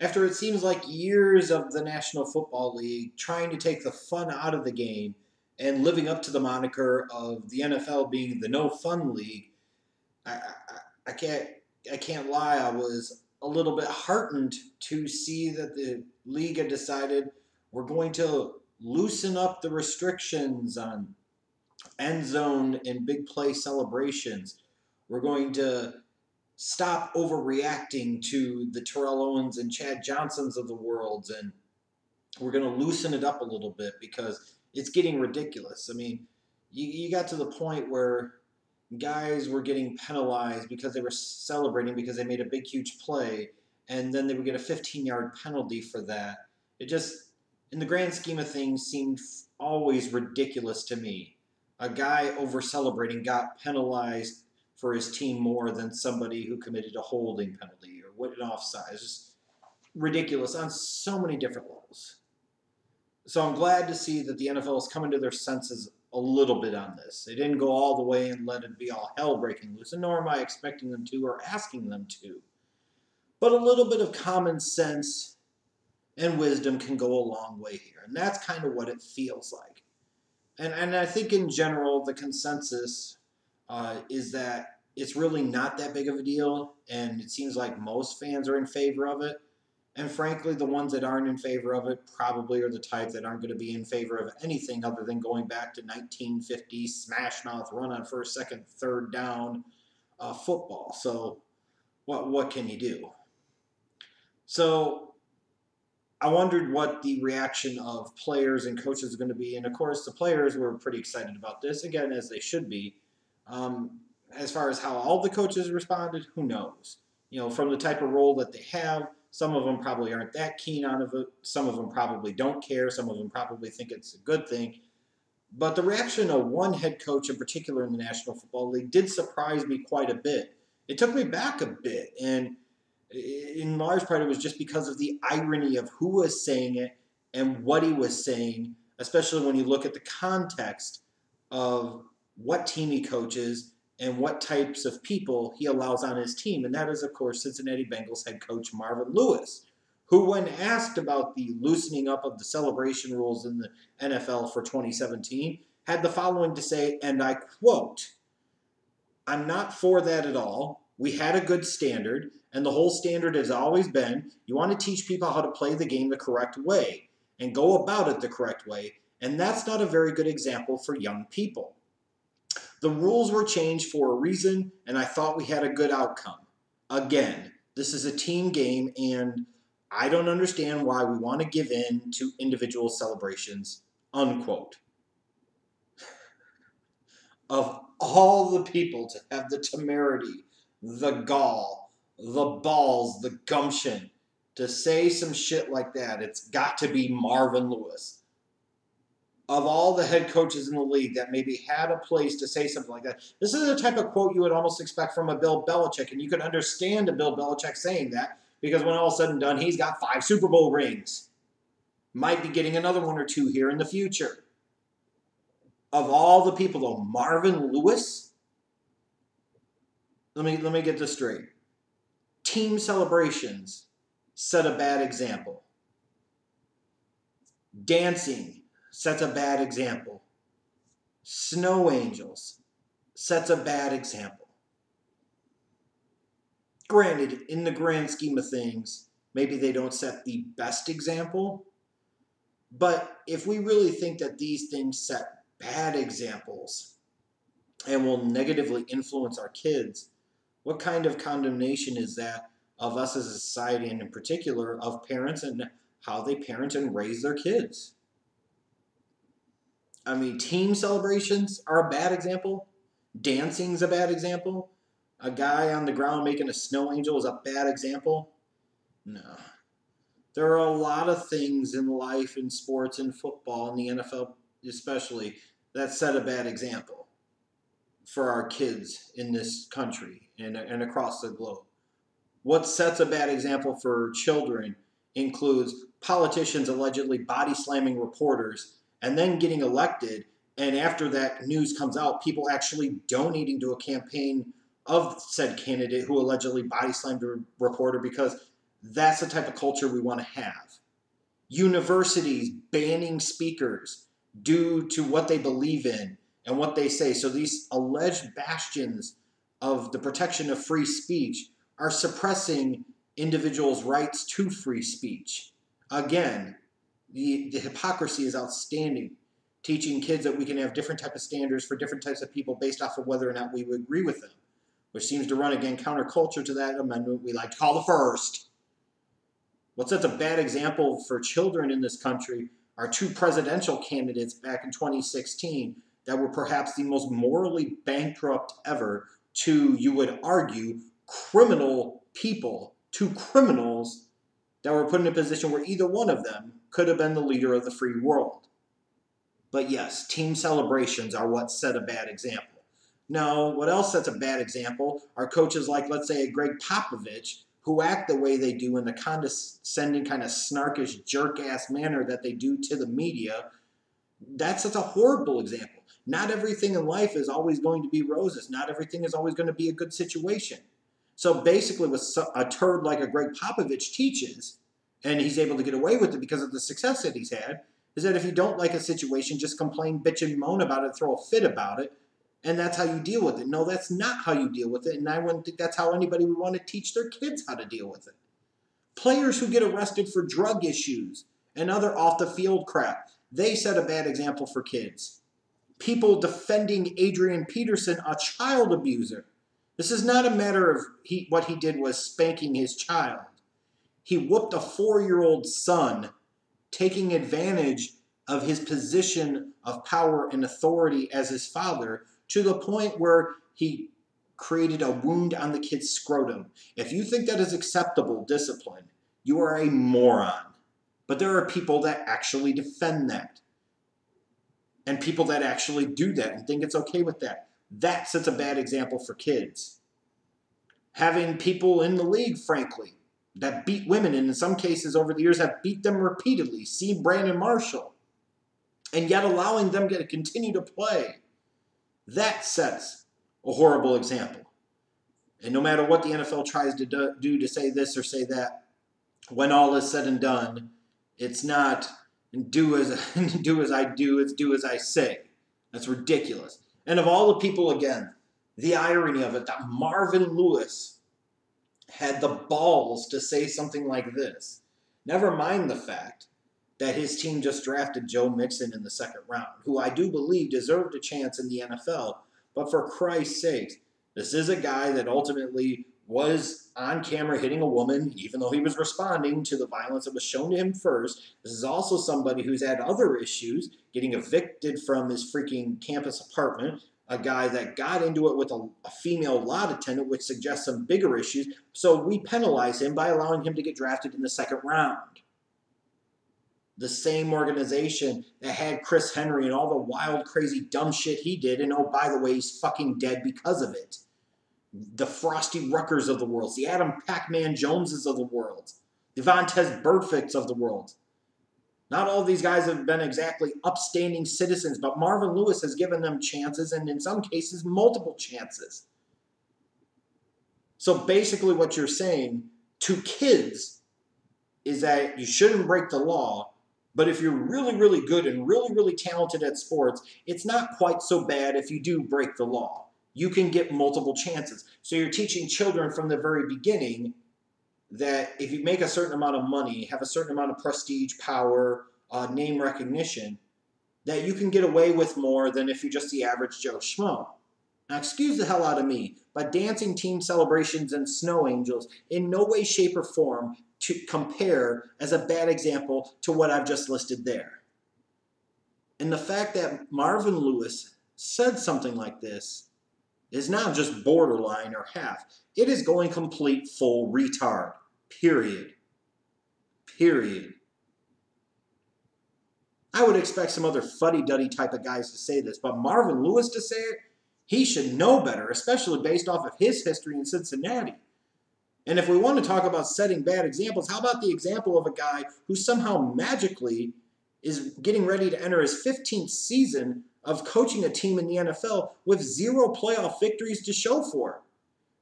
After it seems like years of the National Football League trying to take the fun out of the game and living up to the moniker of the NFL being the no fun league, I can't I can't lie. I was a little bit heartened to see that the league had decided we're going to loosen up the restrictions on end zone and big play celebrations. We're going to stop overreacting to the Terrell Owens and Chad Johnsons of the world, and we're going to loosen it up a little bit because it's getting ridiculous. I mean, you got to the point where guys were getting penalized because they were celebrating because they made a big, huge play, and then they would get a 15-yard penalty for that. It just, in the grand scheme of things, seemed always ridiculous to me. A guy over celebrating got penalized for his team more than somebody who committed a holding penalty or went offside. It's just ridiculous on so many different levels. So I'm glad to see that the NFL is coming to their senses a little bit on this. They didn't go all the way and let it be all hell breaking loose, and nor am I expecting them to or asking them to. But a little bit of common sense and wisdom can go a long way here, and that's kind of what it feels like. And I think in general, the consensus is that it's really not that big of a deal, and it seems like most fans are in favor of it. And frankly, the ones that aren't in favor of it probably are the type that aren't going to be in favor of anything other than going back to 1950 smash mouth run on first, second, third down football. So what can you do? So I wondered what the reaction of players and coaches is going to be. And of course, the players were pretty excited about this, again, as they should be. As far as how all the coaches responded, who knows? From the type of role that they have, some of them probably aren't that keen on it. Some of them probably don't care. Some of them probably think it's a good thing. But the reaction of one head coach in particular in the National Football League did surprise me quite a bit. It took me back a bit. And in large part, it was just because of the irony of who was saying it and what he was saying, especially when you look at the context of what team he coaches and what types of people he allows on his team. And that is, of course, Cincinnati Bengals head coach Marvin Lewis, who, when asked about the loosening up of the celebration rules in the NFL for 2017, had the following to say, and I quote, "I'm not for that at all. We had a good standard, and the whole standard has always been you want to teach people how to play the game the correct way and go about it the correct way, and that's not a very good example for young people. The rules were changed for a reason, and I thought we had a good outcome. Again, this is a team game, and I don't understand why we want to give in to individual celebrations," unquote. Of all the people to have the temerity, the gall, the balls, the gumption to say some shit like that, it's got to be Marvin Lewis. Of all the head coaches in the league that maybe had a place to say something like that, this is the type of quote you would almost expect from a Bill Belichick, and you could understand a Bill Belichick saying that because when all is said and done, he's got 5 Super Bowl rings. Might be getting another 1 or 2 here in the future. Of all the people, though, Marvin Lewis, let me get this straight. Team celebrations set a bad example. Dancing sets a bad example. Snow angels sets a bad example. Granted, in the grand scheme of things, maybe they don't set the best example, but if we really think that these things set bad examples and will negatively influence our kids, what kind of condemnation is that of us as a society, and in particular of parents and how they parent and raise their kids? I mean, team celebrations are a bad example. Dancing's a bad example. A guy on the ground making a snow angel is a bad example. No. There are a lot of things in life, in sports, in football, in the NFL especially, that set a bad example for our kids in this country and across the globe. What sets a bad example for children includes politicians allegedly body slamming reporters and then getting elected, and after that news comes out, people actually donating to a campaign of said candidate who allegedly body slammed a reporter because That's the type of culture we want to have. Universities banning speakers due to what they believe in and what they say. So these alleged bastions of the protection of free speech are suppressing individuals' rights to free speech. Again, the hypocrisy is outstanding. Teaching kids that we can have different types of standards for different types of people based off of whether or not we would agree with them, which seems to run, again, counterculture to that amendment we like to call the first. What sets a bad example for children in this country are two presidential candidates back in 2016 that were perhaps the most morally bankrupt ever to, you would argue, criminal people, two criminals that were put in a position where either one of them could have been the leader of the free world. But yes, team celebrations are what set a bad example. Now, what else sets a bad example are coaches like, let's say, a Greg Popovich, who act the way they do in the condescending, kind of snarkish, jerk-ass manner that they do to the media. That's such a horrible example. Not everything in life is always going to be roses. Not everything is always going to be a good situation. So basically what a turd like a Greg Popovich teaches, and he's able to get away with it because of the success that he's had, is that if you don't like a situation, just complain, bitch, and moan about it, throw a fit about it, and that's how you deal with it. No, that's not how you deal with it, and I wouldn't think that's how anybody would want to teach their kids how to deal with it. Players who get arrested for drug issues and other off-the-field crap, they set a bad example for kids. People defending Adrian Peterson, a child abuser. This is not a matter of what he did was spanking his child. He whooped a 4-year-old son, taking advantage of his position of power and authority as his father, to the point where he created a wound on the kid's scrotum. If you think that is acceptable discipline, you are a moron. But there are people that actually defend that. And people that actually do that and think it's okay with that. That sets a bad example for kids. Having people in the league, frankly, that beat women, and in some cases over the years have beat them repeatedly. See Brandon Marshall. And yet allowing them to continue to play. That sets a horrible example. And no matter what the NFL tries to do to say this or say that, when all is said and done, it's not do as I do, it's do as I say. That's ridiculous. And of all the people, again, the irony of it, that Marvin Lewis had the balls to say something like this. Never mind the fact that his team just drafted Joe Mixon in the second round, who I do believe deserved a chance in the NFL. But for Christ's sake, this is a guy that ultimately was on camera hitting a woman, even though he was responding to the violence that was shown to him first. This is also somebody who's had other issues, getting evicted from his freaking campus apartment, a guy that got into it with a female lot attendant, which suggests some bigger issues. So we penalize him by allowing him to get drafted in the second round. The same organization that had Chris Henry and all the wild, crazy, dumb shit he did, and oh, by the way, he's fucking dead because of it. The Frosty Ruckers of the world, the Adam Pac-Man Joneses of the world, the Vontez Burficts of the world. Not all of these guys have been exactly upstanding citizens, but Marvin Lewis has given them chances, and in some cases, multiple chances. So basically what you're saying to kids is that you shouldn't break the law, but if you're really, really good and really, really talented at sports, it's not quite so bad if you do break the law. You can get multiple chances. So you're teaching children from the very beginning that if you make a certain amount of money, have a certain amount of prestige, power, name recognition, that you can get away with more than if you're just the average Joe Schmo. Now, excuse the hell out of me, but dancing team celebrations and snow angels in no way, shape, or form to compare as a bad example to what I've just listed there. And the fact that Marvin Lewis said something like this is not just borderline or half. It is going complete full retard. Period. Period. I would expect some other fuddy-duddy type of guys to say this, but Marvin Lewis to say it, he should know better, especially based off of his history in Cincinnati. And if we want to talk about setting bad examples, how about the example of a guy who somehow magically is getting ready to enter his 15th season of coaching a team in the NFL with 0 playoff victories to show for it?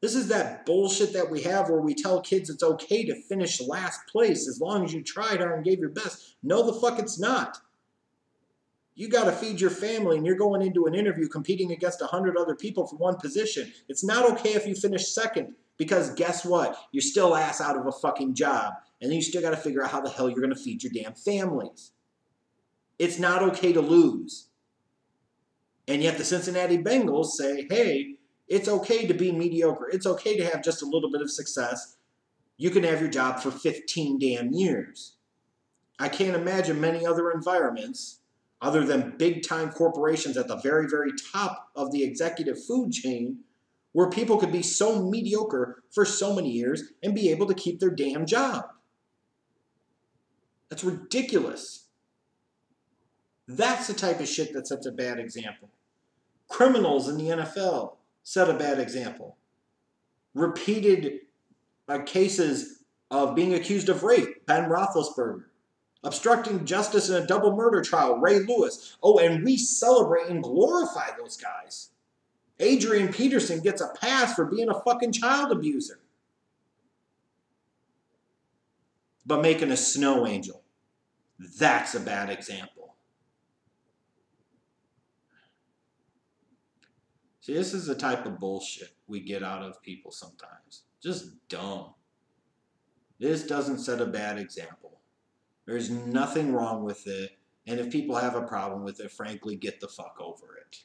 This is that bullshit that we have where we tell kids it's okay to finish last place as long as you tried hard and gave your best. No, the fuck it's not. You got to feed your family and you're going into an interview competing against 100 other people for one position. It's not okay if you finish second because guess what? You're still ass out of a fucking job. And then you still got to figure out how the hell you're going to feed your damn families. It's not okay to lose. And yet the Cincinnati Bengals say, hey, it's okay to be mediocre. It's okay to have just a little bit of success. You can have your job for 15 damn years. I can't imagine many other environments other than big-time corporations at the very, very top of the executive food chain where people could be so mediocre for so many years and be able to keep their damn job. That's ridiculous. That's the type of shit that sets a bad example. Criminals in the NFL set a bad example. Repeated cases of being accused of rape, Ben Roethlisberger. Obstructing justice in a double murder trial, Ray Lewis. Oh, and we celebrate and glorify those guys. Adrian Peterson gets a pass for being a fucking child abuser. But making a snow angel, that's a bad example. See, this is the type of bullshit we get out of people sometimes. Just dumb. This doesn't set a bad example. There's nothing wrong with it. And if people have a problem with it, frankly, get the fuck over it.